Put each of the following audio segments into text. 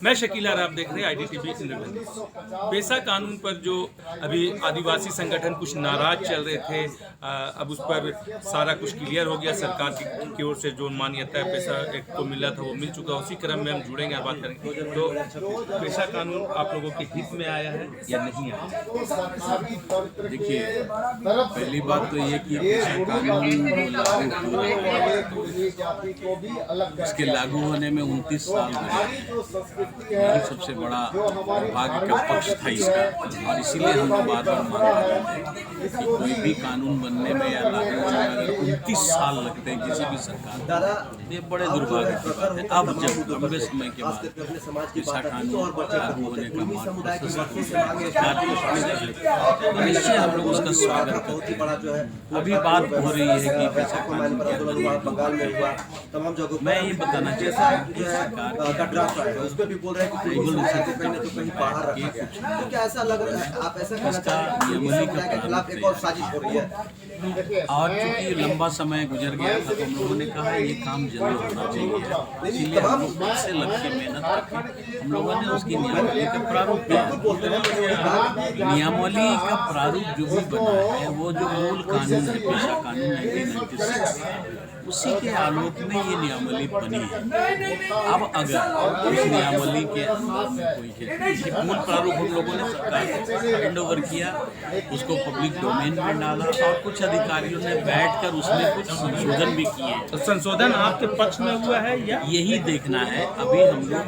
मैं शकील आर, आप देख रहे हैं IDTV इंडिपेंडेंस। पेशा कानून पर जो अभी आदिवासी संगठन कुछ नाराज चल रहे थे, अब उस पर सारा कुछ क्लियर हो गया। सरकार की ओर से जो मान्यता पेशा एक्ट को मिला था वो मिल चुका। उसी क्रम में हम जुड़ेंगे और बात करेंगे। तो पेशा कानून आप लोगों के हित में आया है या नहीं आया? देखिए, पहली बात तो ये कि पेशा कानून इसके लागू होने में 29 साल हुए। यही सबसे बड़ा भाग्य का पक्ष था इसका, और इसीलिए हम लोग बार बार मानते हैं कि कोई भी कानून बनने में या लागू होने में अगर 29 साल लगते हैं किसी भी सरकार, ये बड़े दुर्भाग्य की बात है। अब जब लंबे समय के बाद पेशा कानून लागू होने का मार्ग तो निश्चय हम लोग उसका स्वागत करते हैं। अभी बात हो रही है कि पेशा कानून मैं ये बताना चाहता हूँ कि सरकार बोल रहे हैं कि कहीं ना तो कहीं बाहर रखा गया है। तो क्या ऐसा लग रहा है, आप ऐसा कहना चाहते हैं कि खिलाफ एक और साजिश हो रही है? और चूंकि लंबा समय गुजर गया था तो हम लोगों ने कहा ये काम जरूर होना चाहिए, इसलिए हम लोग खुद से लग के मेहनत करके हम लोगों ने उसकी नियमावली का प्रारूप दिया। नियमावली का प्रारूप जो भी बना है वो जो मूल कानून है, पेशा कानून 1996, उसी के आलोक में ये नियमावली बनी है। अब अगर उस नियमावली के कोई मूल प्रारूप हम लोगों ने सरकार हैंड ओवर किया, उसको पब्लिक डोमेन में डाला और कुछ अधिकारियों ने बैठकर उसमें कुछ संशोधन भी किए। तो संशोधन आपके पक्ष में हुआ है या यही देखना है। अभी हम लोग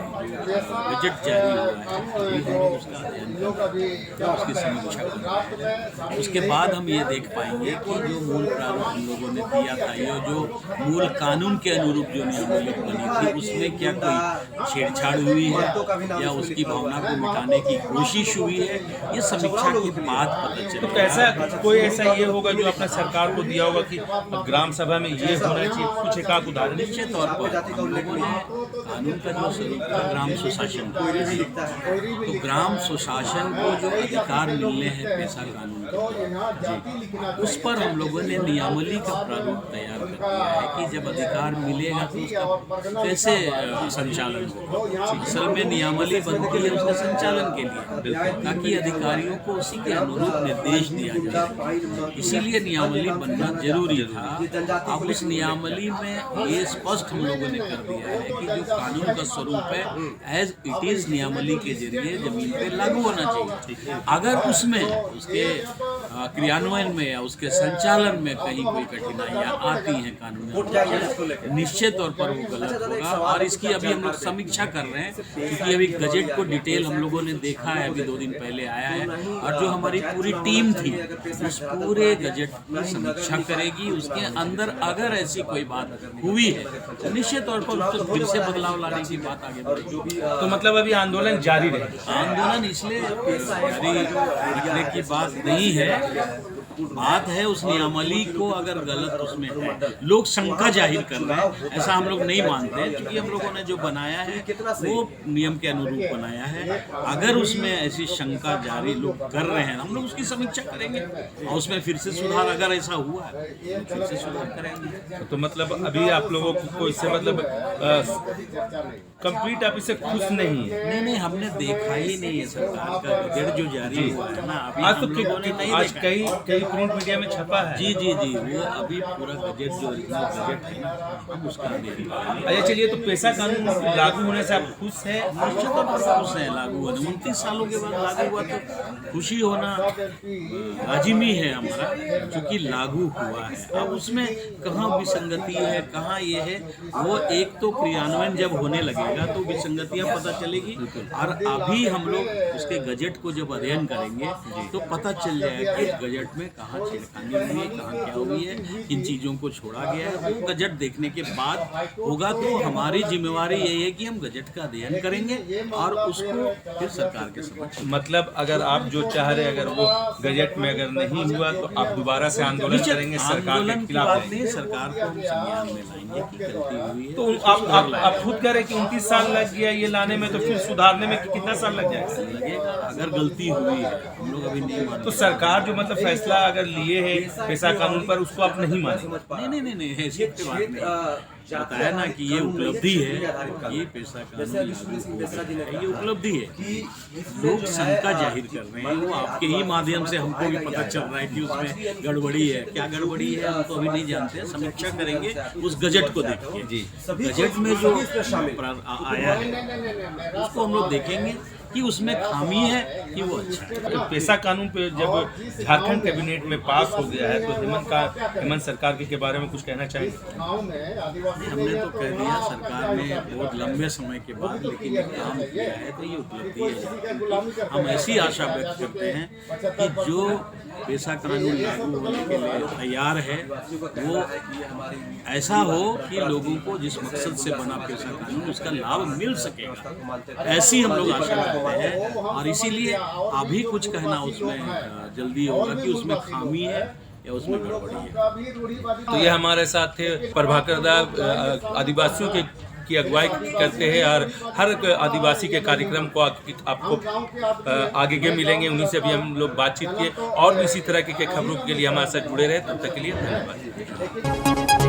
बजट जारी हुआ है, अभी हम लोग उसका अध्ययन कर उसकी समीक्षा करेंगे। उसके बाद हम ये देख पाएंगे कि जो मूल प्रारूप हम लोगों ने दिया था, ये जो मूल कानून के अनुरूप जो नियमावली बनी थी, उसमें क्या कोई छेड़छाड़ हुई है या उसकी भावना को मिटाने की कोशिश हुई है, ये समीक्षा के बाद पता चलेगा। तो कैसा कोई ऐसा ये होगा जो अपने सरकार को दिया होगा कि ग्राम सभा में ये होना चाहिए, कुछ एक आध उदाहरण? निश्चित तौर पर हम लोगों ने कानून का जो स्वरूप था ग्राम सुशासन, तो ग्राम सुशासन को जो अधिकार मिलने हैं पेशा कानून के, उस पर हम लोगों ने नियमावली का प्रारूप तैयार कर दिया है कि जब अधिकार मिलेगा तो उसका कैसे संचालन होगा। असल में नियमावली बनती है उसके संचालन के लिए, ताकि अधिकारियों को उसी के अनुरूप निर्देश दिया जाए। इसीलिए नियमावली बनना जरूरी था। अब उस नियमावली में ये स्पष्ट हम लोगों ने कर दिया है कि जो कानून का स्वरूप है एज इट इज नियमावली के जरिए जमीन पे लागू होना चाहिए। अगर उसमें उसके क्रियान्वयन में या उसके संचालन में कहीं कोई कठिनाइयाँ आती हैं कानून, निश्चित तौर पर वो गलत होगा। और इसकी अभी हम लोग समीक्षा कर रहे हैं, क्योंकि अभी गजट को डिटेल हम लोगों ने देखा है, अभी 2 दिन पहले आया है, और जो हमारी पूरी टीम थी उस पूरे गजट की समीक्षा करेगी। उसके अंदर अगर ऐसी कोई बात हुई है तो निश्चित तौर पर उसको फिर से बदलाव लाने की बात आगे बढ़ेगी। तो मतलब अभी आंदोलन जारी रहेगा? आंदोलन इसलिए जारी रखने की बात नहीं है, बात है उस नियमावली को अगर गलत उसमें है, लोग शंका जाहिर कर रहे हैं, ऐसा हम लोग नहीं मानते, क्योंकि हम लोगों ने जो बनाया है वो नियम के अनुरूप बनाया है। अगर उसमें ऐसी शंका जारी लोग कर रहे हैं, हम लोग उसकी समीक्षा करेंगे और उसमें फिर से सुधार, अगर ऐसा हुआ है तो फिर से सुधार करेंगे। तो मतलब अभी आप लोगों को इससे मतलब कंप्लीट आप इससे खुश नहीं है? नहीं, हमने देखा ही नहीं है सरकार का बजट जो जारी हुआ है ना, अभी आज तो हम लोगों ने नहीं आज देखा। कई प्रिंट मीडिया में छपा है। जी, वो अभी पूरा बजट जो ओरिजिनल बजट है ना, हम उसका देख रहे हैं। अच्छा चलिए, तो पेशा कानून लागू होने से आप खुश हैं? निश्चित तौर पर खुश हैं लागू होने। 29 सालों के बाद लागू हुआ तो खुशी होना लाजिमी है हमारा, क्योंकि लागू हुआ है। अब उसमें कहाँ विसंगति है, कहाँ ये है, वो एक तो क्रियान्वयन जब होने लगेगा तो विसंगतियाँ पता चलेगी, और अभी हम लोग उसके गजट को जब अध्ययन करेंगे तो पता चल जाएगा कि गजट में कहाँ छेड़खानी हुई है, कहाँ क्या हुई है, किन चीज़ों को छोड़ा गया है। वो गजट देखने के बाद होगा। तो हमारी जिम्मेवारी यही है कि हम गजट का अध्ययन करेंगे और उसको फिर सरकार के समक्ष। मतलब अगर आप जो चाह रहे, अगर वो गजट में अगर नहीं हुआ तो आप दोबारा से आंदोलन करेंगे सरकार के खिलाफ? नहीं, सरकार को हम संज्ञान में लाएंगे कि गलती हुई है। तो आप खुद कह रहे कि 29 साल लग गया ये लाने में, तो फिर सुधारने में कितना साल लग जाएगा? लगेगा, अगर गलती हुई है, हम लोग अभी नहीं मानते। तो सरकार जो मतलब फैसला अगर लिए है पैसा कानून पर उसको आप नहीं मानेंगे? नहीं ऐसी कोई बात नहीं। बताया ना कि ये उपलब्धि है, ये पैसा कानून ये उपलब्धि है। लोग शंका जाहिर कर रहे हैं, वो आपके ही माध्यम से हमको भी पता चल रहा है कि उसमें गड़बड़ी है। क्या गड़बड़ी है हम तो अभी नहीं जानते, समीक्षा करेंगे उस गजट को देख के। जी, गजट में जो आया है उसको हम लोग देखेंगे कि उसमें खामी है कि वो अच्छा है। पैसा कानून पे जब झारखंड कैबिनेट में पास हो गया है तो हेमंत सरकार के बारे में कुछ कहना चाहेंगे? हमने तो कह दिया, सरकार ने बहुत लंबे समय के बाद लेकिन ये काम किया है तो ये उपलब्धि है। हम ऐसी आशा व्यक्त करते हैं कि जो पैसा कानून लागू होने के लिए तैयार है वो ऐसा हो कि लोगों को जिस मकसद से बना पैसा कानून उसका लाभ मिल सकेगा, ऐसी हम लोग आशा करते हैं। और इसीलिए अभी कुछ कहना उसमें जल्दी होगा कि उसमें खामी है या उसमें गड़बड़ी है। तो ये हमारे साथ थे प्रभाकर दा, आदिवासियों की अगुवाई करते हैं और हर आदिवासी के कार्यक्रम को आपको आगे के मिलेंगे। उन्हीं से भी हम लोग बातचीत किए और भी इसी तरह की खबरों के लिए हमारे साथ जुड़े रहे। तब तक के लिए धन्यवाद।